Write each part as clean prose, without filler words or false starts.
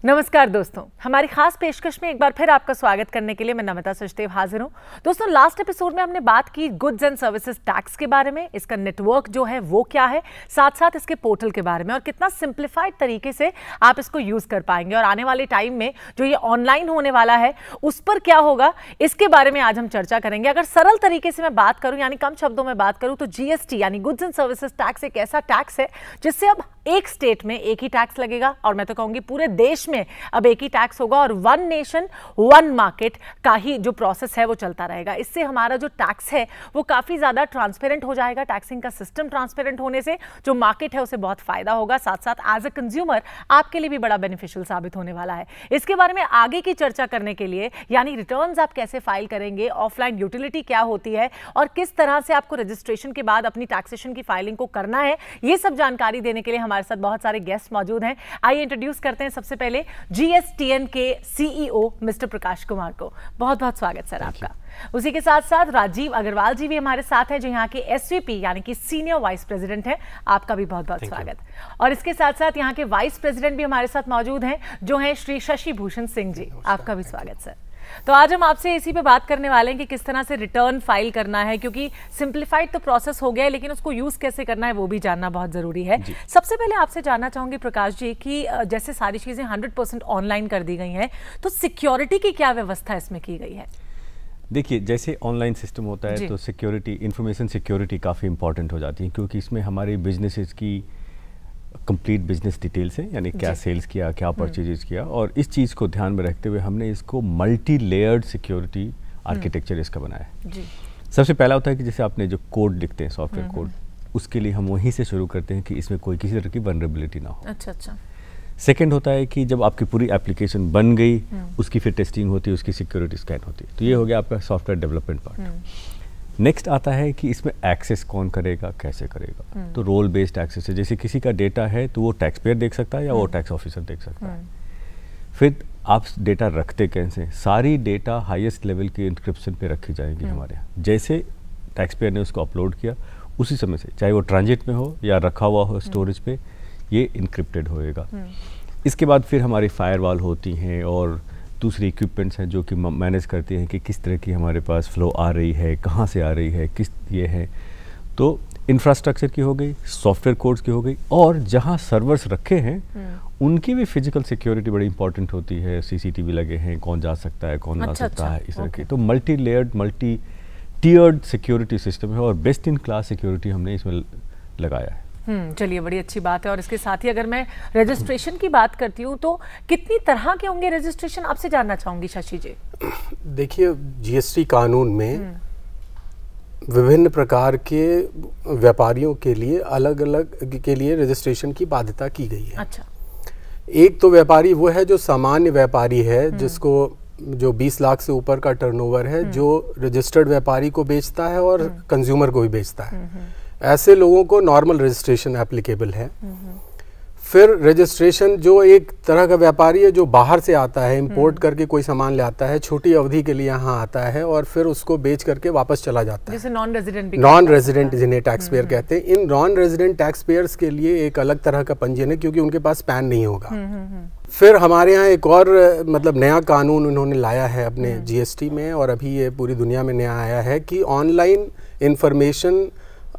नमस्कार दोस्तों, हमारी खास पेशकश में एक बार फिर आपका स्वागत करने के लिए मैं नमिता सचदेव हाजिर हूं। दोस्तों, लास्ट एपिसोड में हमने बात की गुड्स एंड सर्विसेज टैक्स के बारे में, इसका नेटवर्क जो है वो क्या है, साथ साथ इसके पोर्टल के बारे में और कितना सिंप्लीफाइड तरीके से आप इसको यूज कर पाएंगे और आने वाले टाइम में जो ये ऑनलाइन होने वाला है उस पर क्या होगा, इसके बारे में आज हम चर्चा करेंगे। अगर सरल तरीके से मैं बात करूं, यानी कम शब्दों में बात करूं, तो जीएसटी यानी गुड्स एंड सर्विसेज टैक्स एक ऐसा टैक्स है जिससे अब एक स्टेट में एक ही टैक्स लगेगा और मैं तो कहूंगी पूरे देश में अब एक ही टैक्स होगा और वन नेशन वन मार्केट का ही जो प्रोसेस है वो चलता रहेगा। इससे हमारा जो टैक्स है वो काफी ज्यादा ट्रांसपेरेंट हो जाएगा। टैक्सिंग का सिस्टम ट्रांसपेरेंट होने से जो मार्केट है उसे बहुत फायदा होगा, साथ साथ एज अ कंज्यूमर आपके लिए भी बड़ा बेनिफिशियल साबित होने वाला है। इसके बारे में आगे की चर्चा करने के लिए, यानी रिटर्न्स आप कैसे फाइल करेंगे, ऑफलाइन यूटिलिटी क्या होती है और किस तरह से आपको रजिस्ट्रेशन के बाद अपनी टैक्सेशन की फाइलिंग को करना है, ये सब जानकारी देने के लिए हमारे साथ बहुत सारे गेस्ट मौजूद हैं। आइए इंट्रोड्यूस करते हैं सबसे पहले जीएसटीएन के सीईओ मिस्टर प्रकाश कुमार को। बहुत बहुत स्वागत सर आपका। उसी के साथ साथ राजीव अग्रवाल जी भी हमारे साथ हैं जो यहाँ के एसवीपी यानी कि सीनियर वाइस प्रेसिडेंट हैं। आपका भी बहुत बहुत स्वागत। और इसके साथ साथ यहाँ के वाइस प्रेसिडेंट भी हमारे साथ मौजूद हैं जो हैं श्री शशि भूषण सिंह जी। आपका भी स्वागत सर। तो आज हम आपसे इसी पे बात करने वाले हैं कि किस तरह से रिटर्न फाइल करना है, क्योंकि सिंप्लीफाइड तो प्रोसेस हो गया है लेकिन उसको यूज कैसे करना है वो भी जानना बहुत जरूरी है। सबसे पहले आपसे जानना चाहूंगी प्रकाश जी कि जैसे सारी चीजें 100% ऑनलाइन कर दी गई हैं, तो सिक्योरिटी की क्या व्यवस्था इसमें की गई है? देखिए, जैसे ऑनलाइन सिस्टम होता है तो सिक्योरिटी, इंफॉर्मेशन सिक्योरिटी काफ़ी इंपॉर्टेंट हो जाती है, क्योंकि इसमें हमारे बिजनेसेस की कंप्लीट बिजनेस डिटेल्स हैं, यानी क्या सेल्स किया, क्या परचेजेस किया, और इस चीज़ को ध्यान में रखते हुए हमने इसको मल्टी लेयर्ड सिक्योरिटी आर्किटेक्चर इसका बनाया है। सबसे पहला होता है कि जैसे आपने जो कोड लिखते हैं, सॉफ्टवेयर कोड, उसके लिए हम वहीं से शुरू करते हैं कि इसमें कोई किसी तरह की वल्नरेबिलिटी ना हो। अच्छा। सेकेंड होता है कि जब आपकी पूरी एप्लीकेशन बन गई, उसकी फिर टेस्टिंग होती है, उसकी सिक्योरिटी स्कैन होती है। तो ये हो गया आपका सॉफ्टवेयर डेवलपमेंट पार्ट। नेक्स्ट आता है कि इसमें एक्सेस कौन करेगा, कैसे करेगा। तो रोल बेस्ड एक्सेस है, जैसे किसी का डेटा है तो वो टैक्स पेयर देख सकता है या वो टैक्स ऑफिसर देख सकता है। फिर आप डेटा रखते कैसे, सारी डेटा हाईएस्ट लेवल के इंक्रिप्शन पे रखी जाएंगी हमारे यहाँ। जैसे टैक्स पेयर ने उसको अपलोड किया उसी समय से, चाहे वो ट्रांजिट में हो या रखा हुआ हो स्टोरेज पे, ये इनक्रिप्टेड होएगा। इसके बाद फिर हमारी फायरवॉल होती हैं और दूसरी इक्विपमेंट्स हैं जो कि मैनेज करती हैं कि किस तरह की हमारे पास फ्लो आ रही है, कहाँ से आ रही है, किस ये है। तो इंफ्रास्ट्रक्चर की हो गई, सॉफ्टवेयर कोड्स की हो गई, और जहाँ सर्वर्स रखे हैं उनकी भी फिजिकल सिक्योरिटी बड़ी इंपॉर्टेंट होती है। सीसीटीवी लगे हैं, कौन जा सकता है, कौन आ सकता है, इस तरह की। तो multi layered, multi tiered security system है और बेस्ट इन क्लास सिक्योरिटी हमने इसमें लगाया है। चलिए, बड़ी अच्छी बात है। और इसके साथ ही अगर मैं रजिस्ट्रेशन की बात करती हूँ तो कितनी तरह के होंगे रजिस्ट्रेशन, आपसे जानना चाहूंगी शशि जी। देखिए, जीएसटी कानून में विभिन्न प्रकार के व्यापारियों के लिए अलग अलग के लिए रजिस्ट्रेशन की बाध्यता की गई है। अच्छा। एक तो व्यापारी वो है जो सामान्य व्यापारी है, जिसको जो 20 लाख से ऊपर का टर्नओवर है, जो रजिस्टर्ड व्यापारी को बेचता है और कंज्यूमर को भी बेचता है। ऐसे लोगों को नॉर्मल रजिस्ट्रेशन एप्लीकेबल है। फिर रजिस्ट्रेशन जो एक तरह का व्यापारी है जो बाहर से आता है, इंपोर्ट करके कोई सामान ले आता है, छोटी अवधि के लिए यहाँ आता है और फिर उसको बेच करके वापस चला जाता है, जैसे नॉन रेजिडेंट जिन्हें टैक्स पेयर कहते हैं। In non resident tax payers के लिए एक अलग तरह का पंजीयन है, क्योंकि उनके पास पैन नहीं होगा। फिर हमारे यहाँ एक और मतलब नया कानून उन्होंने लाया है अपने जीएसटी में, और अभी ये पूरी दुनिया में नया आया है कि ऑनलाइन इंफॉर्मेशन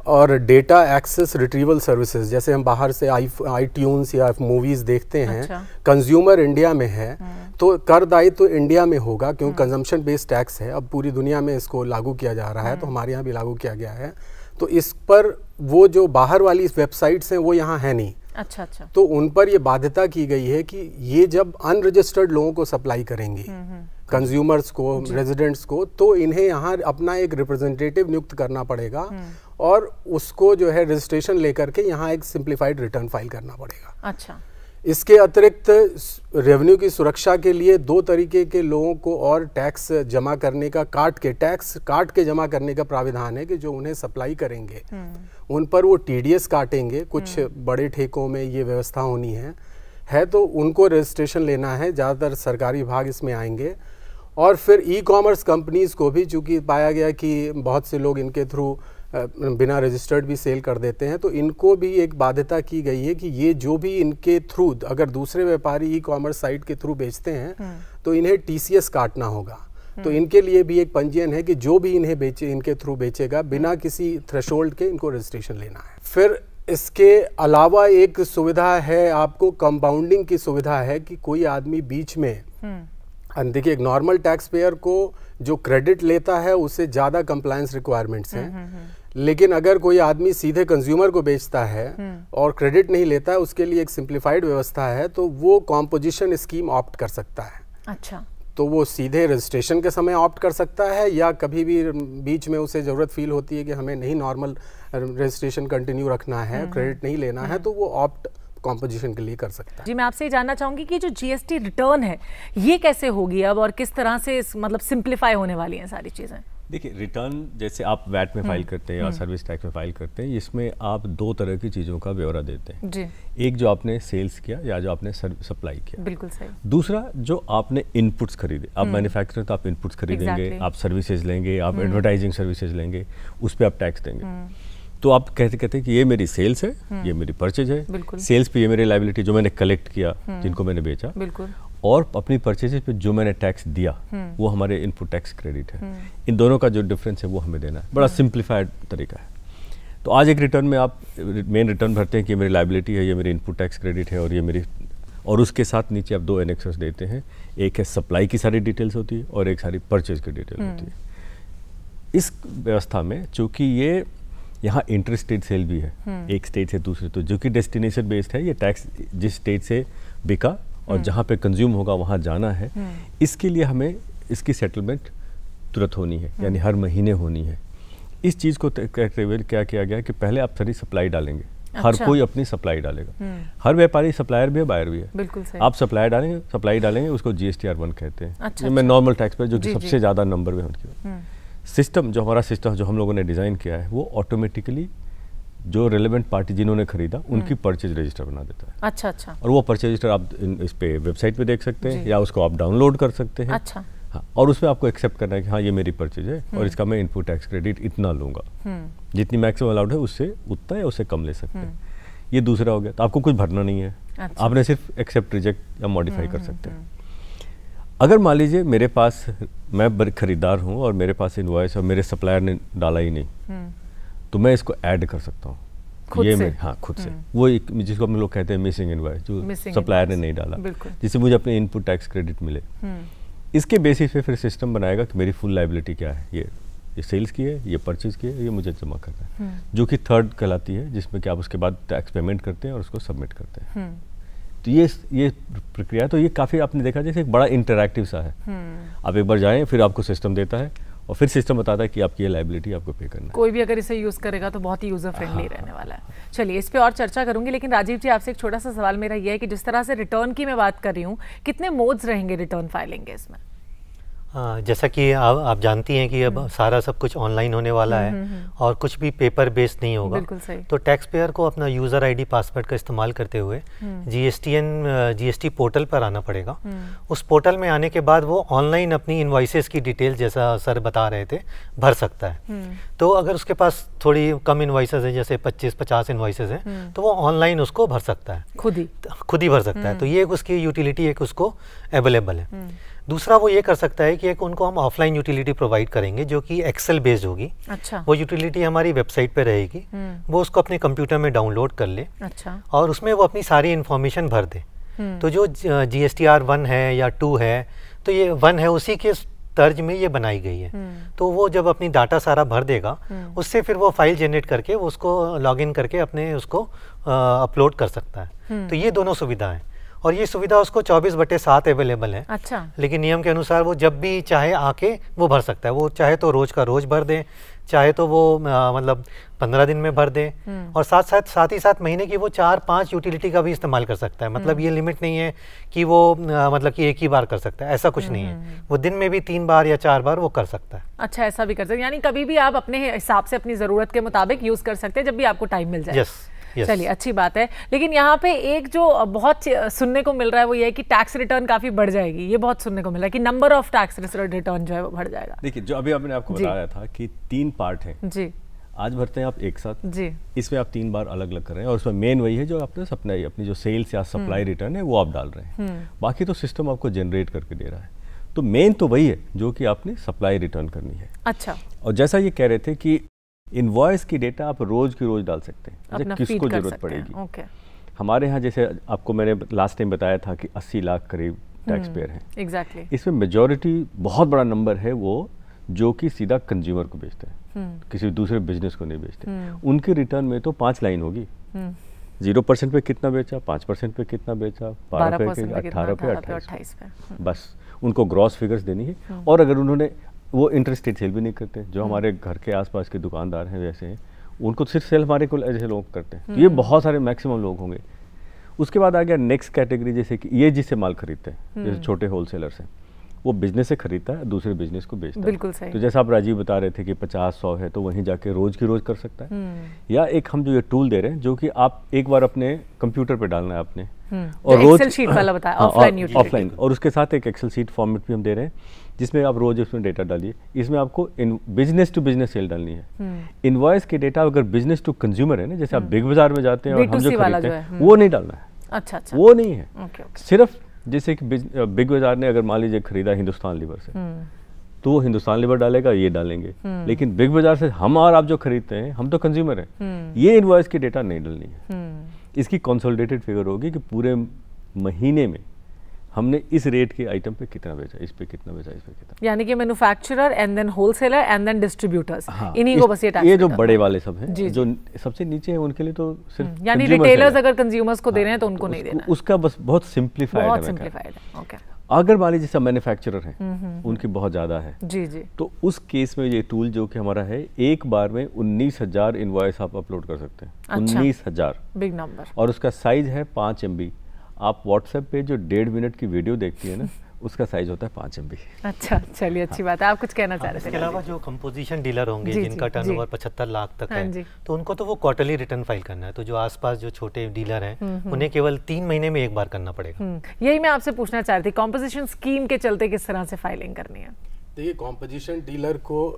और डेटा एक्सेस रिट्रीवल सर्विसेज, जैसे हम बाहर से iTunes या मूवीज देखते हैं, कंज्यूमर इंडिया में है तो कर दायित्व तो इंडिया में होगा, क्योंकि कंजम्पशन बेस्ड टैक्स है। अब पूरी दुनिया में इसको लागू किया जा रहा है, तो हमारे यहाँ भी लागू किया गया है। तो इस पर वो जो बाहर वाली वेबसाइट्स हैं वो यहाँ है नहीं। अच्छा। तो उन पर ये बाध्यता की गई है कि ये जब अनरजिस्टर्ड लोगों को सप्लाई करेंगे, कंज्यूमर्स को, रेजिडेंट्स को, तो इन्हें यहाँ अपना एक रिप्रेजेंटेटिव नियुक्त करना पड़ेगा और उसको जो है रजिस्ट्रेशन लेकर के यहाँ एक सिंप्लीफाइड रिटर्न फाइल करना पड़ेगा। अच्छा। इसके अतिरिक्त रेवेन्यू की सुरक्षा के लिए दो तरीके के लोगों को और टैक्स जमा करने का, टैक्स काट के जमा करने का प्राविधान है कि जो उन्हें सप्लाई करेंगे उन पर वो टीडीएस काटेंगे। कुछ बड़े ठेकों में ये व्यवस्था होनी है तो उनको रजिस्ट्रेशन लेना है, ज़्यादातर सरकारी विभाग इसमें आएंगे। और फिर ई कॉमर्स कंपनीज़ को भी, चूँकि पाया गया कि बहुत से लोग इनके थ्रू बिना रजिस्टर्ड भी सेल कर देते हैं, तो इनको भी एक बाध्यता की गई है कि ये जो भी इनके थ्रू अगर दूसरे व्यापारी ई कॉमर्स साइट के थ्रू बेचते हैं तो इन्हें TCS काटना होगा। तो इनके लिए भी एक पंजीयन है कि जो भी इन्हें बेचे, इनके थ्रू बेचेगा, बिना किसी थ्रेशोल्ड के इनको रजिस्ट्रेशन लेना है। फिर इसके अलावा एक सुविधा है आपको, कंपाउंडिंग की सुविधा है कि कोई आदमी बीच में, देखिए एक नॉर्मल टैक्स पेयर को जो क्रेडिट लेता है उससे ज़्यादा कंप्लायंस रिक्वायरमेंट्स हैं, लेकिन अगर कोई आदमी सीधे कंज्यूमर को बेचता है और क्रेडिट नहीं लेता है, उसके लिए एक सिंप्लीफाइड व्यवस्था है, तो वो कॉम्पोजिशन स्कीम ऑप्ट कर सकता है। अच्छा, तो वो सीधे रजिस्ट्रेशन के समय ऑप्ट कर सकता है, या कभी भी बीच में उसे ज़रूरत फील होती है कि हमें नहीं नॉर्मल रजिस्ट्रेशन कंटिन्यू रखना है, क्रेडिट नहीं लेना है, तो वो ऑप्ट कॉम्पोजिशन के लिए कर सकता है। जी, मैं आपसे ये जानना चाहूंगी कि जो GST रिटर्न है ये कैसे होगी अब, और किस तरह से मतलब सिंप्लीफाई होने वाली हैं सारी चीज़ें? देखिए, रिटर्न जैसे आप वैट में फाइल करते हैं या सर्विस टैक्स में फाइल करते हैं, इसमें आप 2 तरह की चीज़ों का ब्यौरा देते हैं जी। एक जो आपने सेल्स किया या जो आपने सप्लाई किया, बिल्कुल सही। दूसरा जो आपने इनपुट्स खरीदे, आप मैन्युफैक्चरर तो आप इनपुट्स खरीदेंगे, आप सर्विसेज लेंगे, आप एडवर्टाइजिंग सर्विसेज लेंगे, उस पर आप टैक्स देंगे। तो आप कहते हैं कि ये मेरी सेल्स है, ये मेरी परचेज है, सेल्स पे ये मेरी लायबिलिटी जो मैंने कलेक्ट किया, जिनको मैंने बेचा, बिल्कुल, और अपनी परचेजेस पे जो मैंने टैक्स दिया वो हमारे इनपुट टैक्स क्रेडिट है। इन दोनों का जो डिफरेंस है वो हमें देना है। बड़ा सिंप्लीफाइड तरीका है। तो आज एक रिटर्न में आप मेन रिटर्न भरते हैं कि ये मेरी लायबिलिटी है, ये मेरी इनपुट टैक्स क्रेडिट है, और ये मेरी, और उसके साथ नीचे आप 2 एनेक्सर्स देते हैं। एक है सप्लाई की सारी डिटेल्स होती है और एक सारी परचेज की डिटेल होती है। इस व्यवस्था में चूँकि ये यहाँ इंटर स्टेट सेल भी है, एक स्टेट से दूसरे, तो जो कि डेस्टिनेशन बेस्ड है, ये टैक्स जिस स्टेट से बिका और जहाँ पे कंज्यूम होगा वहाँ जाना है, इसके लिए हमें इसकी सेटलमेंट तुरंत होनी है, यानी हर महीने होनी है। इस चीज़ को कहते हुए क्या किया गया कि पहले आप सारी सप्लाई डालेंगे। अच्छा। हर कोई अपनी सप्लाई डालेगा, हर व्यापारी सप्लायर भी है, बायर भी है। बिल्कुल सही। आप सप्लाई डालेंगे, उसको GSTR1 कहते हैं। अच्छा, मैं नॉर्मल टैक्स पे जो कि सबसे ज़्यादा नंबर में उनकी सिस्टम, जो हमारा सिस्टम जो हम लोगों ने डिज़ाइन किया है, वो ऑटोमेटिकली जो रिलेवेंट पार्टी जिन्होंने खरीदा उनकी परचेज रजिस्टर बना देता है। अच्छा अच्छा। और वो परचेज रजिस्टर आप इस पे वेबसाइट पे देख सकते हैं, या उसको आप डाउनलोड कर सकते हैं। अच्छा। हाँ, और उसमें आपको एक्सेप्ट करना है कि हाँ ये मेरी परचेज है और इसका मैं इनपुट टैक्स क्रेडिट इतना लूँगा, जितनी मैक्सिमम अलाउड है उससे उतना या उससे कम ले सकते हैं। ये दूसरा हो गया। तो आपको कुछ भरना नहीं है। अच्छा। आपने सिर्फ एक्सेप्ट, रिजेक्ट या मॉडिफाई कर सकते हैं। अगर मान लीजिए मेरे पास, मैं खरीदार हूँ और मेरे पास इनवॉइस और मेरे सप्लायर ने डाला ही नहीं, तो मैं इसको ऐड कर सकता हूँ खुद से। हाँ, खुद से। वो एक जिसको हम लोग कहते हैं मिसिंग इनवॉइस, जो सप्लायर ने नहीं डाला, जिससे मुझे अपने इनपुट टैक्स क्रेडिट मिले। इसके बेसिस पे फिर सिस्टम बनाएगा कि मेरी फुल लायबिलिटी क्या है, ये सेल्स की है, ये परचेज की है, ये मुझे जमा करना है, जो कि थर्ड कहलाती है, जिसमें कि आप उसके बाद टैक्स पेमेंट करते हैं और उसको सबमिट करते हैं। तो ये प्रक्रिया, तो ये काफ़ी आपने देखा जैसे एक बड़ा इंटरैक्टिव सा है। आप एक बार जाएं, फिर आपको सिस्टम देता है और फिर सिस्टम बताता है कि आपकी ये लायबिलिटी आपको पे करना है। कोई भी अगर इसे यूज़ करेगा तो बहुत ही यूज़र फ्रेंडली रहने वाला है। चलिए इस पे और चर्चा करूंगी, लेकिन राजीव जी आपसे एक छोटा सा सवाल मेरा ये है कि जिस तरह से रिटर्न की मैं बात कर रही हूँ, कितने मोड्स रहेंगे रिटर्न फाइलिंग के इसमें? जैसा कि आप जानती हैं कि अब सारा सब कुछ ऑनलाइन होने वाला है और कुछ भी पेपर बेस्ड नहीं होगा। बिल्कुल सही। तो टैक्स पेयर को अपना यूज़र आईडी पासवर्ड का इस्तेमाल करते हुए जीएसटी पोर्टल पर आना पड़ेगा। उस पोर्टल में आने के बाद वो ऑनलाइन अपनी इनवॉइसेस की डिटेल, जैसा सर बता रहे थे, भर सकता है। तो अगर उसके पास थोड़ी कम इनवॉइसेस हैं, जैसे 25-50 इनवॉइसेस हैं, तो वो ऑनलाइन उसको भर सकता है, खुद ही भर सकता है। तो ये उसकी यूटिलिटी एक उसको अवेलेबल है। दूसरा वो ये कर सकता है कि एक उनको हम ऑफलाइन यूटिलिटी प्रोवाइड करेंगे जो कि एक्सेल बेस्ड होगी। अच्छा। वो यूटिलिटी हमारी वेबसाइट पे रहेगी, वो उसको अपने कंप्यूटर में डाउनलोड कर ले। अच्छा। और उसमें वो अपनी सारी इन्फॉर्मेशन भर दे। तो जो GSTR 1 है या 2 है, तो ये 1 है, उसी के तर्ज में ये बनाई गई है। तो वो जब अपनी डाटा सारा भर देगा, उससे फिर वो फाइल जनरेट करके वो उसको लॉगिन करके अपने उसको अपलोड कर सकता है। तो ये दोनों सुविधा है और ये सुविधा उसको 24/7 अवेलेबल है। अच्छा। लेकिन नियम के अनुसार वो जब भी चाहे आके वो भर सकता है। वो चाहे तो रोज का रोज भर दे, चाहे तो वो मतलब 15 दिन में भर दे, और साथ ही साथ महीने की वो 4-5 यूटिलिटी का भी इस्तेमाल कर सकता है। मतलब ये लिमिट नहीं है कि वो मतलब कि एक ही बार कर सकता है, ऐसा कुछ नहीं है। वो दिन में भी 3 बार या 4 बार वो कर सकता है। अच्छा, ऐसा भी कर सकते हैं, यानी कभी भी आप अपने हिसाब से अपनी जरूरत के मुताबिक यूज कर सकते हैं, जब भी आपको टाइम मिल जाए। Yes. चलिए अच्छी बात है। लेकिन यहाँ पे एक जो बहुत सुनने को मिल रहा है वो ये है कि टैक्स रिटर्न काफी बढ़ जाएगी। ये बहुत सुनने को मिल रहा है कि नंबर ऑफ टैक्स रिटर्न जो है वो बढ़ जाएगा। देखिए, जो अभी आपने आपको बताया था कि 3 पार्ट हैं जी। आज भरते हैं आप एक साथ जी, इसमें आप 3 बार अलग अलग कर रहे हैं और उसमें मेन वही है जो आपने अपनी जो सेल्स या सप्लाई रिटर्न है वो आप डाल रहे हैं, बाकी तो सिस्टम आपको जनरेट करके दे रहा है। तो मेन तो वही है जो कि आपने सप्लाई रिटर्न करनी है। अच्छा, और जैसा ये कह रहे थे कि इनवॉइस की डेटा आप रोज की रोज डाल सकते हैं, किसको जरूरत पड़ेगी। ओके, हमारे यहाँ जैसे आपको मैंने लास्ट टाइम बताया था कि 80 लाख करीब टैक्स पेयर हैं। एग्जैक्टली। इसमें मेजॉरिटी बहुत बड़ा नंबर है वो जो कि सीधा कंज्यूमर को बेचते हैं, किसी दूसरे बिजनेस को नहीं बेचते। उनके रिटर्न में तो 5 लाइन होगी, 0% पे कितना बेचा, 5% पे कितना बेचा, 12 पे, 18 पे, 28 पे, बस उनको ग्रॉस फिगर्स देनी है। और अगर उन्होंने वो इंटरस्टेट सेल भी नहीं करते, जो हमारे घर के आसपास के दुकानदार हैं वैसे हैं, उनको सिर्फ सेल हमारे को ऐसे लोग करते हैं। तो ये बहुत सारे मैक्सिमम लोग होंगे। उसके बाद आ गया नेक्स्ट कैटेगरी, जैसे कि ये जिससे माल खरीदते हैं, जैसे छोटे होलसेलर्स हैं, वो बिजनेस से खरीदता है, दूसरे बिजनेस को बेचता है। बिल्कुल सही। तो जैसा आप राजीव बता रहे थे कि 50-100 है तो वहीं जाके रोज की रोज कर सकता है। या एक हम जो ये टूल दे रहे हैं जो कि आप एक बार अपने कंप्यूटर पे डालना है आपने, और रोज एक्सेल शीट वाला बताया, ऑफलाइन, और उसके साथ एक एक्सेल शीट फॉर्मेट भी हम दे रहे हैं जिसमें आप रोज इसमें डेटा डालिए। इसमें आपको बिजनेस टू बिजनेस सेल डालनी है। इनवॉइस के डेटा अगर बिजनेस टू कंज्यूमर है ना, जैसे आप बिग बाजार में जाते हैं और हम जो खरीदते हैं वो नहीं डालना है। अच्छा, वो नहीं है। सिर्फ जैसे कि बिग बाजार ने अगर मान लीजिए खरीदा हिंदुस्तान लीवर से, तो वो हिंदुस्तान लीवर डालेगा, ये डालेंगे। लेकिन बिग बाजार से हम और आप जो खरीदते हैं, हम तो कंज्यूमर हैं, ये इनवॉइस की डेटा नहीं डालनी है। इसकी कंसोलिडेटेड फिगर होगी कि पूरे महीने में हमने इस रेट के आइटम पे कितना बेचा, इस पे कितना बेचा, इस पे कितना। यानी कि manufacturer and then wholesaler and then distributors, इन्हीं को बस ये टैक्स, ये जो बड़े वाले सब हैं, जो सबसे नीचे हैं उनके लिए तो सिर्फ, यानी रिटेलर्स अगर कंज्यूमर्स को दे रहे हैं तो उनको नहीं देना, उसका बस बहुत सिंप्लीफाइड है। ओके, अगर मान लीजिए सब मैन्युफैक्चरर हैं, उनकी बहुत ज्यादा है, जी जी, तो उस केस में ये टूल जो कि हमारा है, एक बार में 19,000 इनवॉइस आप अपलोड कर सकते हैं। 19,000 बिग नंबर, और उसका साइज है 5 MB। आप व्हाट्सएप पे जो 1.5 मिनट की वीडियो देखती है ना, उसका साइज होता है 5 MB। अच्छा, चलिए, अच्छी बात है। आप कुछ कहना चाह रहे थे? इसके अलावा जो कंपोजिशन डीलर होंगे जिनका टर्नओवर 75 लाख तक है, तो उनको तो वो क्वार्टरली रिटर्न फाइल करना है। तो जो आसपास जो छोटे डीलर हैं, उन्हें केवल 3 महीने में एक बार करना पड़ेगा। यही मैं आपसे पूछना चाह रही थी, कॉम्पोजिशन स्कीम के चलते किस तरह से फाइलिंग करनी है? देखिए, कॉम्पोजिशन डीलर को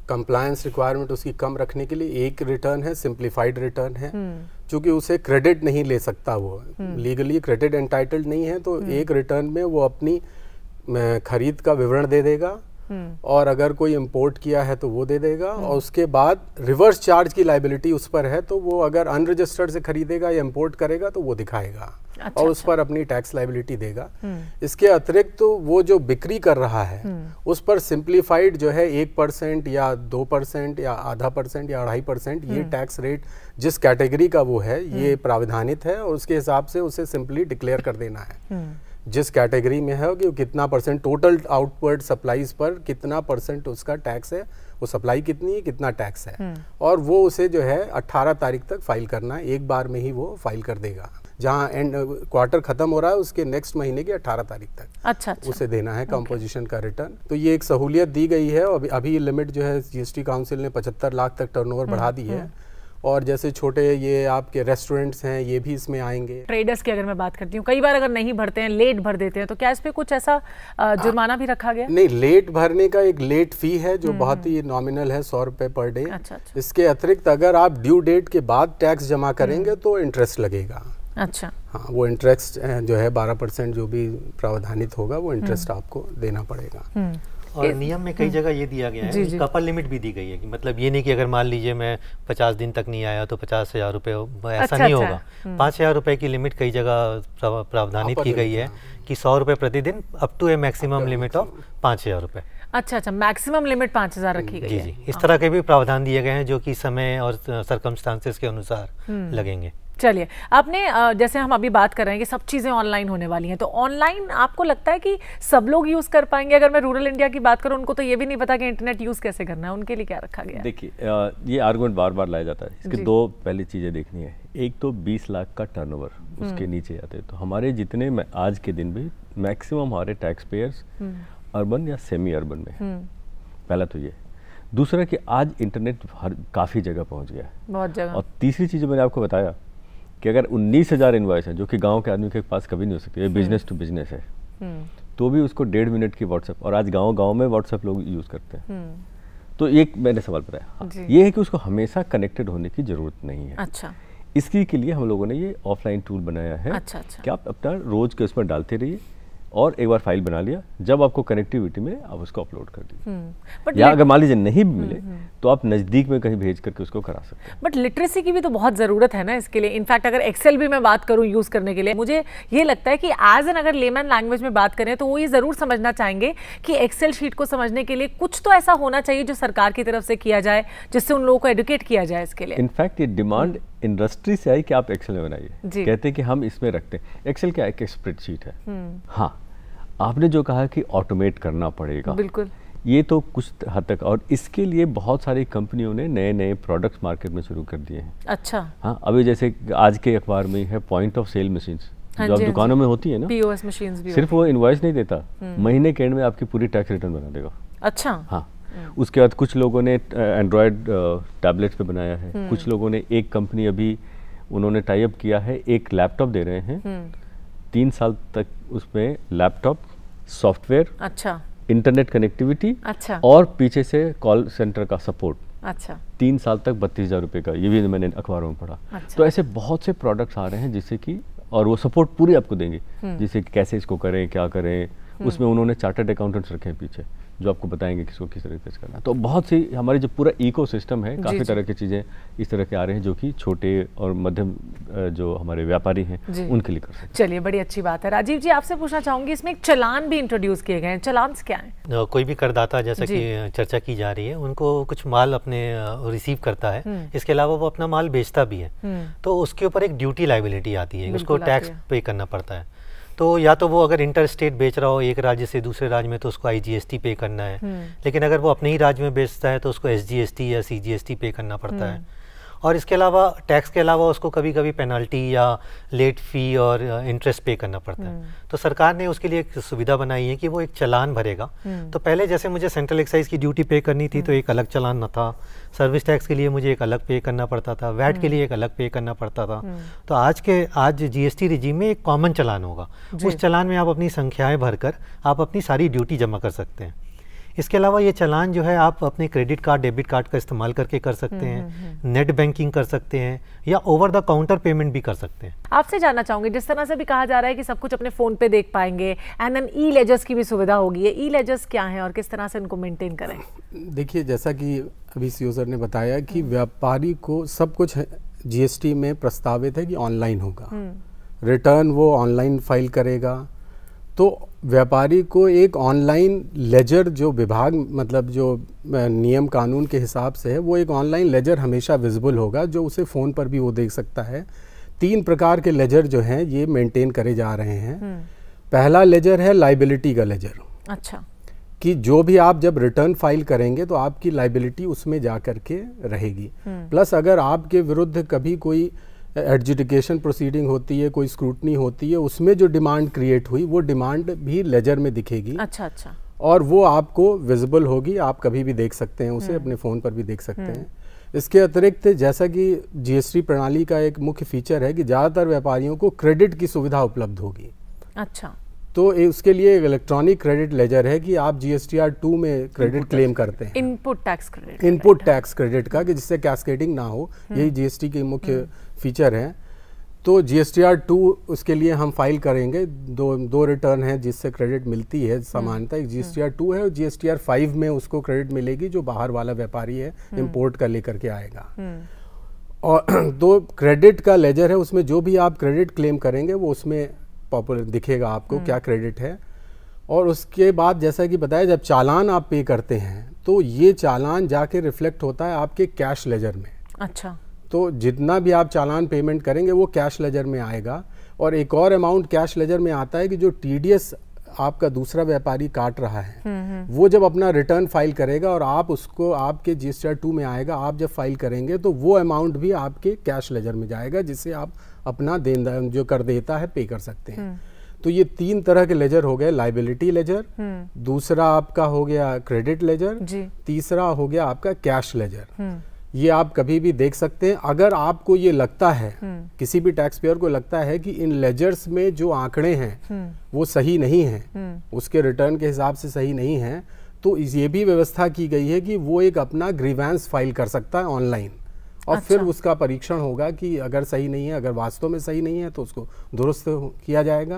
कंप्लायंस रिक्वायरमेंट उसकी कम रखने के लिए एक रिटर्न है, सिंप्लीफाइड रिटर्न है, क्योंकि उसे क्रेडिट नहीं ले सकता, वो लीगली क्रेडिट एंटाइटल्ड नहीं है। तो एक रिटर्न में वो अपनी खरीद का विवरण दे देगा, और अगर कोई इंपोर्ट किया है तो वो दे देगा, और उसके बाद रिवर्स चार्ज की लायबिलिटी उस पर है, तो वो अगर अनरजिस्टर्ड से खरीदेगा या इंपोर्ट करेगा तो वो दिखाएगा। अच्छा, और उस पर अपनी टैक्स लायबिलिटी देगा। इसके अतिरिक्त तो वो जो बिक्री कर रहा है उस पर सिंप्लीफाइड जो है 1% या 2% या आधा % या 2.5% ये टैक्स रेट जिस कैटेगरी का वो है ये प्राविधानित है, और उसके हिसाब से उसे सिंपली डिक्लेयर कर देना है। जिस कैटेगरी में है कि कितना % टोटल आउटवर्ड सप्लाईज पर कितना % उसका टैक्स है, वो सप्लाई कितनी है, कितना टैक्स है, और वो उसे जो है 18 तारीख तक फाइल करना है। एक बार में ही वो फाइल कर देगा, जहाँ एंड क्वार्टर खत्म हो रहा है उसके नेक्स्ट महीने की 18 तारीख तक अच्छा। उसे देना है कंपोजिशन का रिटर्न। तो ये एक सहूलियत दी गई है। अभी लिमिट जो है जीएसटी काउंसिल ने 75 लाख तक टर्नओवर बढ़ा दी है, और जैसे छोटे ये आपके रेस्टोरेंट्स हैं ये भी इसमें आएंगे। ट्रेडर्स की अगर मैं बात करती हूँ, कई बार अगर नहीं भरते हैं, लेट भर देते हैं, तो क्या इस पे कुछ ऐसा जुर्माना भी रखा गया? नहीं, लेट भरने का एक लेट फी है जो बहुत ही नॉमिनल है, 100 रुपये पर डे। अच्छा। इसके अतिरिक्त अगर आप ड्यू डेट के बाद टैक्स जमा करेंगे तो इंटरेस्ट लगेगा। अच्छा, हाँ, वो इंटरेस्ट जो है 12% जो भी प्रावधानित होगा वो इंटरेस्ट आपको देना पड़ेगा। और नियम में कई जगह ये दिया गया है, कपल लिमिट भी दी गई है कि मतलब ये नहीं कि अगर मान लीजिए मैं 50 दिन तक नहीं आया तो 50,000 रुपये, ऐसा नहीं होगा। 5,000 रुपये की लिमिट कई जगह प्रावधानित की गई है कि 100 रुपये प्रतिदिन up to a maximum limit of 5,000 रुपये। अच्छा, मैक्सिमम लिमिट 5,000 रखी गई है। जी, इस तरह के भी प्रावधान दिए गए हैं जो कि समय और सर्कमस्टांसेस के अनुसार लगेंगे। चलिए, आपने जैसे हम अभी बात कर रहे हैं कि सब चीज़ें ऑनलाइन होने वाली हैं, तो ऑनलाइन आपको लगता है कि सब लोग यूज़ कर पाएंगे? अगर मैं रूरल इंडिया की बात करूं, उनको तो ये भी नहीं पता कि इंटरनेट यूज़ कैसे करना है, उनके लिए क्या रखा गया है? देखिए, ये आर्गुमेंट बार बार लाया जाता है। इसकी दो पहली चीज़ें देखनी है। एक तो 20 लाख का टर्नओवर, उसके नीचे आते हैं तो हमारे जितने आज के दिन भी मैक्सिमम हमारे टैक्स पेयर्स अर्बन या सेमी अर्बन में। पहला तो ये। दूसरा कि आज इंटरनेट काफ़ी जगह पहुँच गया है, बहुत जगह। और तीसरी चीज़ मैंने आपको बताया कि अगर 19,000 इनवॉइस है जो कि गांव के आदमी के पास कभी नहीं हो सकती, ये बिजनेस टू बिजनेस है, तो भी उसको 1.5 मिनट की व्हाट्सएप, और आज गांव-गांव में व्हाट्सएप लोग यूज़ करते हैं, तो एक मैंने सवाल बताया, ये है कि उसको हमेशा कनेक्टेड होने की जरूरत नहीं है। अच्छा, इसके के लिए हम लोगों ने ये ऑफलाइन टूल बनाया है। अच्छा। कि आप अपना रोज के उसमें डालते रहिए और एक बार फाइल बना लिया, जब आपको कनेक्टिविटी मिले आप उसको अपलोड कर दीजिए। या अगर मान लीजिए नहीं भी मिले तो आप नज़दीक में कहीं भेज करके उसको करा सकते हैं। बट लिटरेसी की भी तो बहुत ज़रूरत है ना इसके लिए। इनफैक्ट अगर एक्सेल भी मैं बात करूं यूज़ करने के लिए, मुझे ये लगता है कि एज एन अगर लेमैन लैंग्वेज में बात करें तो वो ये ज़रूर समझना चाहेंगे कि एक्सेल शीट को समझने के लिए कुछ तो ऐसा होना चाहिए जो सरकार की तरफ से किया जाए, जिससे उन लोगों को एडुकेट किया जाए इसके लिए। इनफैक्ट ये डिमांड इंडस्ट्री से आई कि आप एक्सेल में बनाइए। कहते हैं कि हम इसमें रखते हैं। एक्सेल क्या एक स्प्रेडशीट है। हाँ, आपने जो कहा कि ऑटोमेट करना पड़ेगा, बिल्कुल, ये तो कुछ हद तक, और इसके लिए बहुत सारी कंपनियों ने नए नए प्रोडक्ट्स मार्केट में शुरू कर दिए हैं। अच्छा, हाँ, अभी जैसे आज के अखबार में है पॉइंट ऑफ सेल मशीन्स, जो अब दुकानों में होती है ना, POS मशीन्स भी, सिर्फ वो इनवॉइस नहीं देता, महीने के एंड में आपकी पूरी टैक्स रिटर्न बना देगा। अच्छा, हाँ। उसके बाद कुछ लोगों ने एंड्रॉयड टैबलेट्स पे बनाया है, कुछ लोगों ने, एक कंपनी अभी उन्होंने टाई अप किया है, एक लैपटॉप दे रहे हैं 3 साल तक, उसमें लैपटॉप, सॉफ्टवेयर, अच्छा, इंटरनेट कनेक्टिविटी, अच्छा, और पीछे से कॉल सेंटर का सपोर्ट, अच्छा, 3 साल तक 32,000 रुपये का। ये भी मैंने अखबारों में पढ़ा। अच्छा। तो ऐसे बहुत से प्रोडक्ट्स आ रहे हैं जिससे कि, और वो सपोर्ट पूरी आपको देंगे, जिससे कैसे इसको करें, क्या करें। उसमें उन्होंने चार्टर्ड अकाउंटेंट्स रखे हैं पीछे, जो आपको बताएंगे किसको किस तरीके से करना। तो बहुत सी हमारी जो पूरा इकोसिस्टम है, काफ़ी तरह की चीज़ें इस तरह के आ रहे हैं जो कि छोटे और मध्यम जो हमारे व्यापारी हैं उनके लिए कर सकते हैं। चलिए, बड़ी अच्छी बात है। राजीव जी, आपसे पूछना चाहूँगी, इसमें एक चालान भी इंट्रोड्यूस किए गए हैं। चालान क्या है? कोई भी करदाता, जैसा कि चर्चा की जा रही है, उनको कुछ माल अपने रिसीव करता है, इसके अलावा वो अपना माल बेचता भी है, तो उसके ऊपर एक ड्यूटी लायबिलिटी आती है, उसको टैक्स पे करना पड़ता है। तो या तो वो अगर इंटर स्टेट बेच रहा हो एक राज्य से दूसरे राज्य में, तो उसको IGST पे करना है। लेकिन अगर वो अपने ही राज्य में बेचता है तो उसको SGST या CGST पे करना पड़ता है। और इसके अलावा टैक्स के अलावा उसको कभी कभी पेनल्टी या लेट फ़ी और इंटरेस्ट पे करना पड़ता है। तो सरकार ने उसके लिए एक सुविधा बनाई है कि वो एक चालान भरेगा। तो पहले जैसे मुझे सेंट्रल एक्साइज की ड्यूटी पे करनी थी तो एक अलग चालान न था, सर्विस टैक्स के लिए मुझे एक अलग पे करना पड़ता था, वैट के लिए एक अलग पे करना पड़ता था। तो आज GST रिजीम में एक कॉमन चालान होगा। उस चालान में आप अपनी संख्याएँ भरकर आप अपनी सारी ड्यूटी जमा कर सकते हैं। इसके अलावा ये चालान जो है आप अपने क्रेडिट कार्ड, डेबिट कार्ड का इस्तेमाल करके कर सकते हैं, नेट बैंकिंग कर सकते हैं, या ओवर द काउंटर पेमेंट भी कर सकते हैं। आपसे जानना चाहूंगी, जिस तरह से भी कहा जा रहा है कि सब कुछ अपने फोन पे देख पाएंगे, एंड देन ई-लेजर्स की भी सुविधा होगी, ये ई-लेजर्स क्या है और किस तरह से इनको मेंटेन करें? देखिए, जैसा कि अभी सीओ सर ने बताया कि व्यापारी को सब कुछ GST में प्रस्तावित है कि ऑनलाइन होगा, रिटर्न वो ऑनलाइन फाइल करेगा। तो व्यापारी को एक ऑनलाइन लेजर, जो विभाग मतलब जो नियम कानून के हिसाब से है, वो एक ऑनलाइन लेजर हमेशा विजिबल होगा, जो उसे फ़ोन पर भी वो देख सकता है। 3 प्रकार के लेजर जो हैं ये मेंटेन करे जा रहे हैं। पहला लेजर है लाइबिलिटी का लेजर। अच्छा, कि जो भी आप जब रिटर्न फाइल करेंगे तो आपकी लाइबिलिटी उसमें जा कर के रहेगी। प्लस अगर आपके विरुद्ध कभी कोई एडजुडिकेशन प्रोसीडिंग होती है, कोई स्क्रूटनी होती है, उसमें जो डिमांड क्रिएट हुई वो डिमांड भी लेजर में दिखेगी। अच्छा, और वो आपको विजिबल होगी, आप कभी भी देख सकते हैं उसे, अपने फ़ोन पर भी देख सकते हैं। इसके अतिरिक्त जैसा कि GST प्रणाली का एक मुख्य फीचर है कि ज़्यादातर व्यापारियों को क्रेडिट की सुविधा उपलब्ध होगी। अच्छा, तो उसके लिए एक इलेक्ट्रॉनिक क्रेडिट लेजर है कि आप GSTR 2 में क्रेडिट क्लेम करते हैं, input tax credit, input tax credit का, कि जिससे कैस्केडिंग ना हो, यही GST के मुख्य फीचर है। तो GSTR 2 उसके लिए हम फाइल करेंगे, दो रिटर्न है जिससे क्रेडिट मिलती है सामान्यतः, एक GSTR 2 है और GSTR 5 में उसको क्रेडिट मिलेगी जो बाहर वाला व्यापारी है इम्पोर्ट का लेकर के आएगा। और 2 क्रेडिट का लेजर है, उसमें जो भी आप क्रेडिट क्लेम करेंगे वो उसमें पॉपुलर दिखेगा आपको क्या क्रेडिट है। और उसके बाद जैसा कि बताया, जब चालान आप पे करते हैं तो ये चालान जाके रिफ्लेक्ट होता है आपके कैश लेजर में। अच्छा, तो जितना भी आप चालान पेमेंट करेंगे वो कैश लेजर में आएगा। और एक और अमाउंट कैश लेजर में आता है कि जो TDS आपका दूसरा व्यापारी काट रहा है, वो जब अपना रिटर्न फाइल करेगा और आप उसको आपके GSTR 2 में आएगा, आप जब फाइल करेंगे तो वो अमाउंट भी आपके कैश लेजर में जाएगा, जिससे आप अपना देनदार जो कर देता है पे कर सकते हैं। तो ये 3 तरह के लेजर हो गए, लाइबिलिटी लेजर, दूसरा आपका हो गया क्रेडिट लेजर, तीसरा हो गया आपका कैश लेजर। ये आप कभी भी देख सकते हैं। अगर आपको ये लगता है, किसी भी टैक्स पेयर को लगता है कि इन लेजर्स में जो आंकड़े हैं वो सही नहीं हैं, उसके रिटर्न के हिसाब से सही नहीं है, तो ये भी व्यवस्था की गई है कि वो एक अपना ग्रीवेंस फाइल कर सकता है ऑनलाइन, और फिर उसका परीक्षण होगा कि अगर सही नहीं है, अगर वास्तव में सही नहीं है तो उसको दुरुस्त किया जाएगा,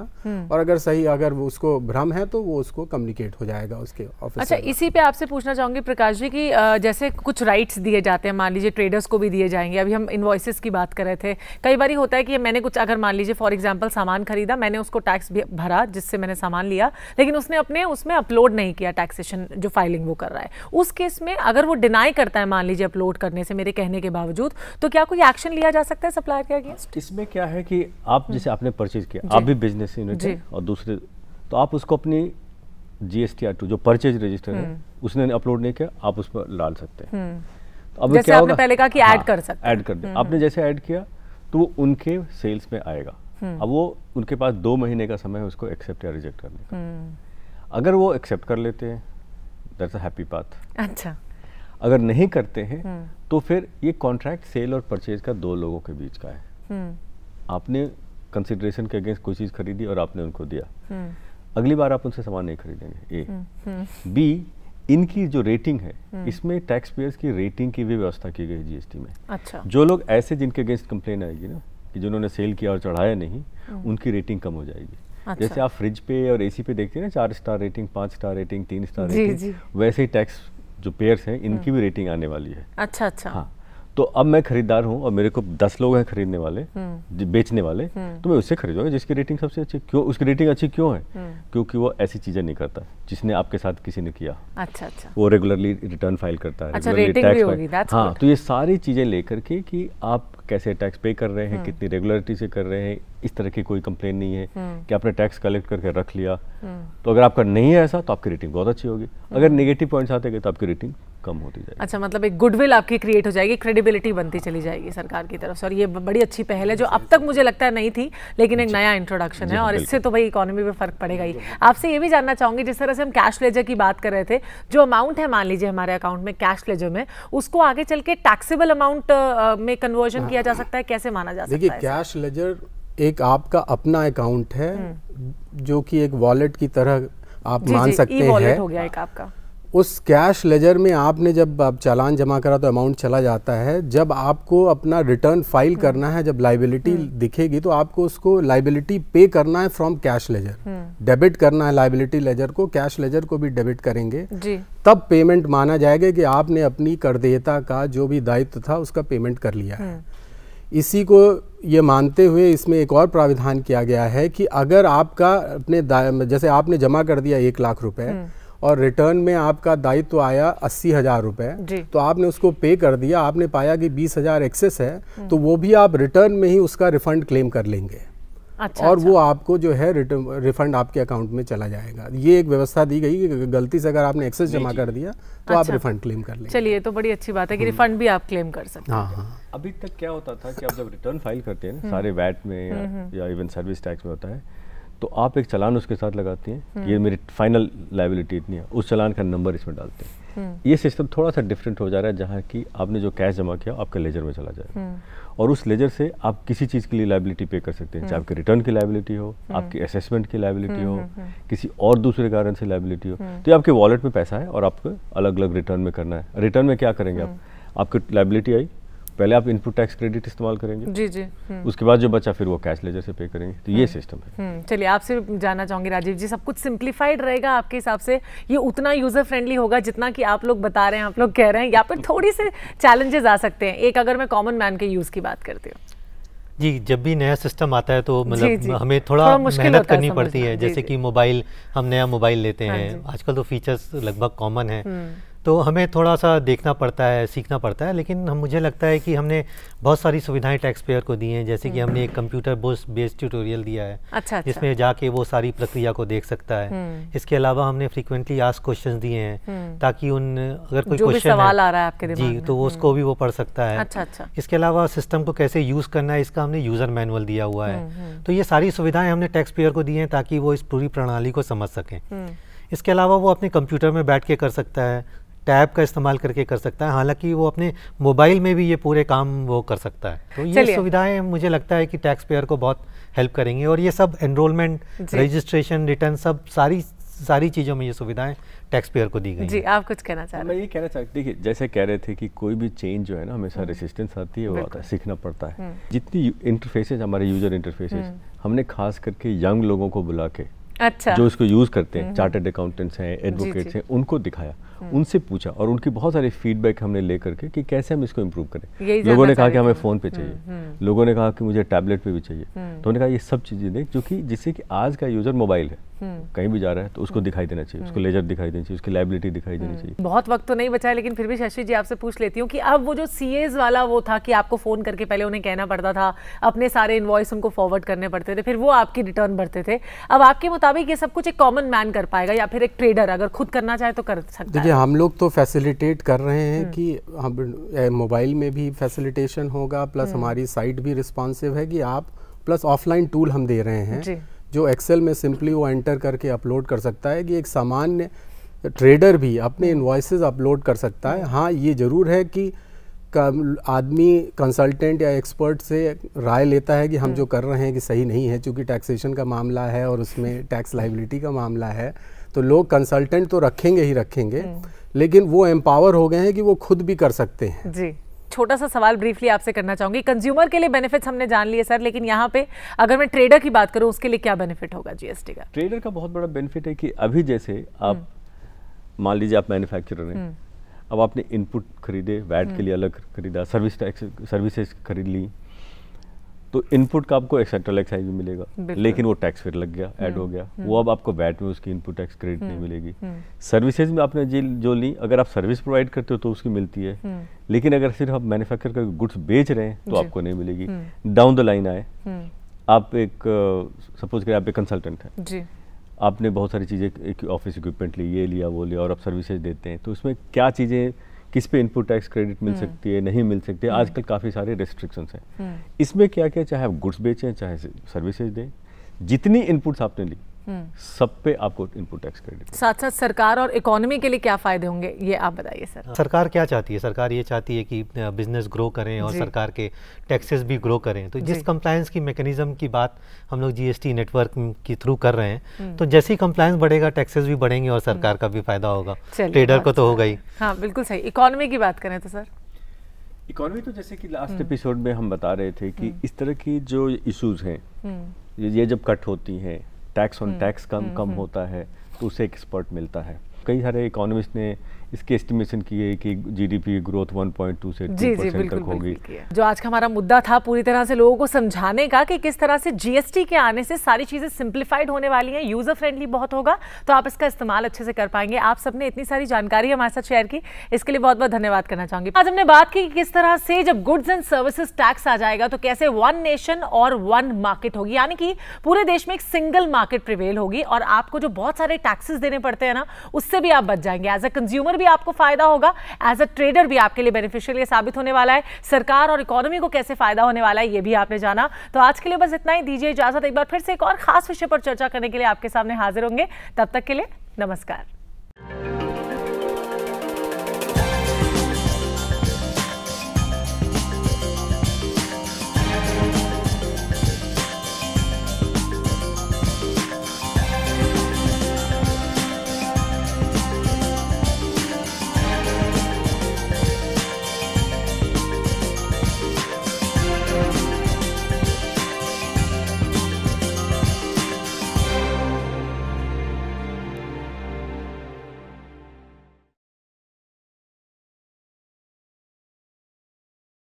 और अगर सही, अगर वो उसको भ्रम है तो वो उसको कम्युनिकेट हो जाएगा उसके ऑफिस। अच्छा, इसी पे आपसे पूछना चाहूंगी प्रकाश जी कि जैसे कुछ राइट्स दिए जाते हैं, मान लीजिए ट्रेडर्स को भी दिए जाएंगे। अभी हम इनवॉइसेस की बात कर रहे थे, कई बार होता है कि मैंने कुछ, अगर मान लीजिए फॉर एग्जाम्पल सामान खरीदा, मैंने उसको टैक्स भरा जिससे मैंने सामान लिया, लेकिन उसने अपने उसमें अपलोड नहीं किया टैक्सेशन जो फाइलिंग वो कर रहा है, उस केस में अगर वो डिनाई करता है मान लीजिए अपलोड करने से मेरे कहने के बावजूद, तो क्या कोई एक्शन लिया जा सकता है सप्लायर के अगेंस्ट? इसमें क्या है कि आप जैसे आपने परचेज किया, आप भी बिजनेस यूनिट है और दूसरे, तो आप उसको अपनी GSTR2 जो परचेज रजिस्टर है उसने अपलोड नहीं किया, आप उस पर डाल सकते हैं। तो अब जैसे क्या आपने होगा, पहले कहा कि ऐड कर सकते हैं, ऐड कर दे, आपने जैसे ऐड किया तो वो उनके सेल्स में आएगा। अब वो उनके पास 2 महीने का समय है उसको एक्सेप्ट या रिजेक्ट करने का। अगर वो एक्सेप्ट कर लेते हैं, दैट्स अ हैप्पी पाथ। अच्छा, अगर नहीं करते हैं तो फिर ये कॉन्ट्रैक्ट सेल और परचेज का 2 लोगों के बीच का है। आपने कंसिडरेशन के अगेंस्ट कोई चीज़ खरीदी और आपने उनको दिया, अगली बार आप उनसे सामान नहीं खरीदेंगे। ए बी, इनकी जो रेटिंग है इसमें टैक्स पेयर्स की रेटिंग की भी व्यवस्था की गई GST में। अच्छा, जो लोग ऐसे जिनके अगेंस्ट कंप्लेन आएगी ना कि जिन्होंने सेल किया और चढ़ाया नहीं, उनकी रेटिंग कम हो जाएगी। अच्छा। जैसे आप फ्रिज पे और AC पे देखते हैं ना 4 star rating, 5 star rating, 3 star rating, वैसे ही टैक्स जो पेयर्स हैं इनकी भी रेटिंग आने वाली है। अच्छा अच्छा, हाँ, तो अब मैं खरीदार हूँ और मेरे को 10 लोग हैं खरीदने वाले, बेचने वाले, तो मैं उससे खरीदूंगा जिसकी रेटिंग सबसे अच्छी। क्यों उसकी रेटिंग अच्छी क्यों है? क्योंकि वो ऐसी चीजें नहीं करता जिसने आपके साथ किसी ने किया। अच्छा अच्छा, वो रेगुलरली रिटर्न फाइल करता है, अच्छा, रेटिंग भी होगी, that's हाँ, good। तो ये सारी चीजें लेकर के कि आप कैसे टैक्स पे कर रहे हैं, कितनी रेगुलरिटी से कर रहे हैं, इस तरह की कोई कंप्लेन नहीं है कि आपने टैक्स कलेक्ट करके रख लिया। तो अगर आपका नहीं है ऐसा तो आपकी रेटिंग बहुत अच्छी होगी, अगर नेगेटिव पॉइंट्स आते गए तो आपकी रेटिंग कम होती जाएगी। अच्छा, मतलब एक गुडविल आपकी क्रिएट हो जाएगी, क्रेडिबिलिटी बनती चली जाएगी सरकार की तरफ से, और ये बड़ी अच्छी पहल है जो अब तक मुझे लगता है नहीं थी, लेकिन एक नया इंट्रोडक्शन है और इससे तो भाई इकोनॉमी में फर्क पड़ेगा ही। आपसे ये भी जानना चाहूंगी, जिस तरह से हम कैश लेजर की बात कर रहे थे, जो अमाउंट है मान लीजिए हमारे अकाउंट में कैश लेजर में, उसको आगे चल के टैक्सेबल अमाउंट में कन्वर्जन किया जा सकता है, कैसे माना जा सकता है? देखिए, कैश लेजर एक आपका अपना अकाउंट है जो कि एक वॉलेट की तरह आप मान सकते हैं। हो गया एक आपका। उस कैश लेजर में आपने जब आप चालान जमा करा तो अमाउंट चला जाता है। जब आपको अपना रिटर्न फाइल करना है, जब लाइबिलिटी दिखेगी तो आपको उसको लाइबिलिटी पे करना है फ्रॉम कैश लेजर, डेबिट करना है लाइबिलिटी लेजर को, कैश लेजर को भी डेबिट करेंगे जी। तब पेमेंट माना जाएगा कि आपने अपनी करदेयता का जो भी दायित्व था उसका पेमेंट कर लिया है। इसी को ये मानते हुए इसमें एक और प्राविधान किया गया है कि अगर आपका अपने जैसे आपने जमा कर दिया 1 लाख रुपए और रिटर्न में आपका दायित्व आया 80,000 रुपए, तो आपने उसको पे कर दिया, आपने पाया कि 20,000 एक्सेस है, तो वो भी आप रिटर्न में ही उसका रिफंड क्लेम कर लेंगे। अच्छा, और वो आपको जो है रिफंड आपके अकाउंट में चला जाएगा। ये एक व्यवस्था दी गई कि गलती से अगर आपने एक्सेस जमा कर दिया तो आप रिफंड क्लेम कर लेंगे। चलिए, तो बड़ी अच्छी बात है कि रिफंड भी आप क्लेम कर सकते हैं। हाँ। अभी तक क्या होता था कि आप जब रिटर्न फाइल करते हैं ना, सारे वैट में या इवन सर्विस टैक्स में होता है, तो आप एक चालान उसके साथ लगाती हैं कि ये मेरी फाइनल लायबिलिटी इतनी है, उस चालान का नंबर इसमें डालते हैं। ये सिस्टम थोड़ा सा डिफरेंट हो जा रहा है, जहाँ की आपने जो कैश जमा किया आपके लेजर में चला जाएगा और उस लेजर से आप किसी चीज़ के लिए लायबिलिटी पे कर सकते हैं, चाहे आपके रिटर्न की लायबिलिटी हो, आपकी असेसमेंट की लायबिलिटी हो, किसी और दूसरे कारण से लायबिलिटी हो, तो ये आपके वॉलेट में पैसा है और आपको अलग अलग रिटर्न में करना है। रिटर्न में क्या करेंगे आप, आपकी लायबिलिटी आई, पहले आप इनपुट टैक्स क्रेडिट इस्तेमाल करेंगे जी जी, उसके बाद जो बचा फिर वो कैश लेजर से पे करेंगे। तो ये सिस्टम है। चलिए, आपसे जानना चाहूंगी राजीव जी, सब कुछ सिंप्लीफाइड रहेगा आपके हिसाब से? ये उतना यूजर फ्रेंडली होगा जितना कि आप लोग बता रहे हैं, आप लोग कह रहे हैं, या फिर थोड़ी से चैलेंजेस आ सकते हैं? एक अगर मैं कॉमन मैन के यूज की बात करती हूँ जी, जब भी नया सिस्टम आता है तो मतलब हमें थोड़ा मेहनत करनी पड़ती है। जैसे कि मोबाइल, हम नया मोबाइल लेते हैं, आजकल तो फीचर्स लगभग कॉमन है, तो हमें थोड़ा सा देखना पड़ता है, सीखना पड़ता है। लेकिन मुझे लगता है कि हमने बहुत सारी सुविधाएं टैक्स पेयर को दी हैं। जैसे कि हमने एक कंप्यूटर बेस्ड ट्यूटोरियल दिया है, अच्छा। जिसमें जाके वो सारी प्रक्रिया को देख सकता है। इसके अलावा हमने फ्रीक्वेंटली आस्क क्वेश्चंस दिए हैं ताकि अगर कोई क्वेश्चन सवाल आ रहा है आपके दिमाग में तो उसको भी वो पढ़ सकता है। अच्छा। इसके अलावा सिस्टम को कैसे यूज़ करना है इसका हमने यूज़र मैनुअल दिया हुआ है। तो ये सारी सुविधाएं हमने टैक्स पेयर को दी हैं ताकि वो इस पूरी प्रणाली को समझ सकें। इसके अलावा वो अपने कंप्यूटर में बैठ के कर सकता है, टैब का इस्तेमाल करके कर सकता है, हालांकि वो अपने मोबाइल में भी ये पूरे काम वो कर सकता है। तो ये सुविधाएं मुझे लगता है कि टैक्स पेयर को बहुत हेल्प करेंगे। और ये सब एनरोलमेंट, रजिस्ट्रेशन, रिटर्न, सब सारी सारी चीज़ों में ये सुविधाएं टैक्स पेयर को दी गई। जी, आप कुछ कहना चाह रहे हैं? मैं ये कहना चाहती, देखिए जैसे कह रहे थे कि कोई भी चेंज जो है ना हमेशा रेसिस्टेंस आती है, वो आता है, सीखना पड़ता है। जितनी इंटरफेसेस हमारे यूजर इंटरफेसेस, हमने खास करके यंग लोगों को बुला के अच्छा, जो इसको यूज करते हैं, चार्टर्ड अकाउंटेंट्स हैं, एडवोकेट्स हैं, उनको दिखाया, उनसे पूछा और उनकी बहुत सारी फीडबैक हमने ले करके कि कैसे हम इसको इम्प्रूव करें। लोगों ने कहा कि हमें फ़ोन पे चाहिए, लोगों ने कहा कि मुझे टैबलेट पे भी चाहिए, तो उन्होंने कहा ये सब चीज़ें दें जो कि जिससे कि आज का यूज़र मोबाइल है, कहीं भी जा रहा है तो उसको दिखाई देना चाहिए, उसको लेजर दिखाई देनी चाहिए, उसकी लायबिलिटी दिखाई देनी चाहिए। बहुत वक्त तो नहीं बचा है, लेकिन फिर भी शशि जी आपसे पूछ लेती हूँ कि अब वो जो सीएज वाला वो था कि आपको फ़ोन करके पहले उन्हें कहना पड़ता था, अपने सारे इनवॉइस उनको फॉरवर्ड करने पड़ते थे, फिर वो आपकी रिटर्न भरते थे। अब आपके मुताबिक ये सब कुछ एक कॉमन मैन कर पाएगा या फिर एक ट्रेडर अगर खुद करना चाहे तो कर सकता है? देखिए, हम लोग तो फैसिलिटेट कर रहे हैं कि हम मोबाइल में भी फैसिलिटेशन होगा, प्लस हमारी साइट भी रिस्पॉन्सिव है कि आप, प्लस ऑफलाइन टूल हम दे रहे हैं जो एक्सेल में सिंपली वो एंटर करके अपलोड कर सकता है कि एक सामान्य ट्रेडर भी अपने इनवॉइसेस अपलोड कर सकता है। हाँ, ये ज़रूर है कि आदमी कंसल्टेंट या एक्सपर्ट से राय लेता है कि हम जो कर रहे हैं कि सही नहीं है, क्योंकि टैक्सेशन का मामला है और उसमें टैक्स लायबिलिटी का मामला है, तो लोग कंसल्टेंट तो रखेंगे ही रखेंगे, लेकिन वो एम्पावर हो गए हैं कि वो खुद भी कर सकते हैं। जी, छोटा सा सवाल ब्रीफली आपसे करना चाहूंगी। कंज्यूमर के लिए बेनिफिट्स हमने जान लिए सर, लेकिन यहाँ पे अगर मैं ट्रेडर की बात करूँ उसके लिए क्या बेनिफिट होगा जीएसटी का? ट्रेडर का बहुत बड़ा बेनिफिट है कि अभी जैसे आप मान लीजिए आप मैन्युफैक्चरर हैं, अब आपने इनपुट खरीदे, वैट के लिए अलग खरीदा, सर्विसेज खरीद ली, तो इनपुट का आपको सेंट्रल एक्साइज भी मिलेगा, लेकिन वो टैक्स फिर लग गया, ऐड हो गया, वो अब आपको वैट में उसकी इनपुट टैक्स क्रेडिट नहीं मिलेगी। सर्विसेज में आपने जो ली, अगर आप सर्विस प्रोवाइड करते हो तो उसकी मिलती है, लेकिन अगर सिर्फ आप मैन्युफैक्चर का गुड्स बेच रहे हैं तो आपको नहीं मिलेगी। डाउन द लाइन आए, आप एक सपोज करें आप एक कंसल्टेंट हैं, आपने बहुत सारी चीज़ें, ऑफिस इक्विपमेंट ली, ये लिया वो लिया, और आप सर्विसेज देते हैं, तो उसमें क्या चीज़ें, किस पे इनपुट टैक्स क्रेडिट मिल सकती है, नहीं मिल सकती है, आजकल काफ़ी सारे रेस्ट्रिक्शंस हैं। इसमें क्या क्या, चाहे आप गुड्स बेचें चाहे सर्विसेज दें, जितनी इनपुट्स आपने ली सब पे आपको इनपुट टैक्स क्रेडिट। साथ साथ सरकार और इकोनॉमी के लिए क्या फायदे होंगे, ये आप बताइए सर। सरकार क्या चाहती है? सरकार ये चाहती है कि बिजनेस ग्रो करें और सरकार के टैक्सेस भी ग्रो करें। तो जिस कंप्लायंस की मैकेनिज्म की बात हम लोग जीएसटी नेटवर्क के थ्रू कर रहे हैं, तो जैसे ही कंप्लायंस बढ़ेगा टैक्सेस भी बढ़ेंगे और सरकार का भी फायदा होगा, ट्रेडर को तो होगा ही। हाँ बिल्कुल सही। इकोनॉमी की बात करें तो सर? इकोनॉमी तो जैसे कि लास्ट एपिसोड में हम बता रहे थे कि इस तरह की जो इश्यूज हैं, ये जब कट होती हैं, टैक्स ऑन टैक्स कम होता है, तो उसे एक्सपर्ट मिलता है। कई सारे इकोनॉमिस्ट ने इसकी एस्टिमेशन की है कि जीडीपी ग्रोथ 1.2 से 2% तक होगी। जो आज का हमारा मुद्दा था पूरी तरह से लोगों को समझाने का कि किस तरह से जीएसटी के आने से सारी चीजें सिंप्लीफाइड होने वाली हैं, यूजर फ्रेंडली बहुत होगा, तो आप इसका इस्तेमाल अच्छे से कर पाएंगे। आप सबने इतनी सारी जानकारी हमारे साथ शेयर की, इसके लिए बहुत बहुत धन्यवाद करना चाहूंगी। आज हमने बात की कि किस तरह से जब गुड्स एंड सर्विसेज टैक्स आ जाएगा तो कैसे वन नेशन और वन मार्केट होगी, यानी कि पूरे देश में एक सिंगल मार्केट प्रिवेल होगी और आपको जो बहुत सारे टैक्सेस देने पड़ते हैं ना, उससे भी आप बच जाएंगे। एज अ कंज्यूमर भी आपको फायदा होगा, एज अ ट्रेडर भी आपके लिए बेनिफिशियल साबित होने वाला है। सरकार और इकोनॉमी को कैसे फायदा होने वाला है ये भी आपने जाना। तो आज के लिए बस इतना ही, दीजिए इजाजत। एक बार फिर से एक और खास विषय पर चर्चा करने के लिए आपके सामने हाजिर होंगे, तब तक के लिए नमस्कार।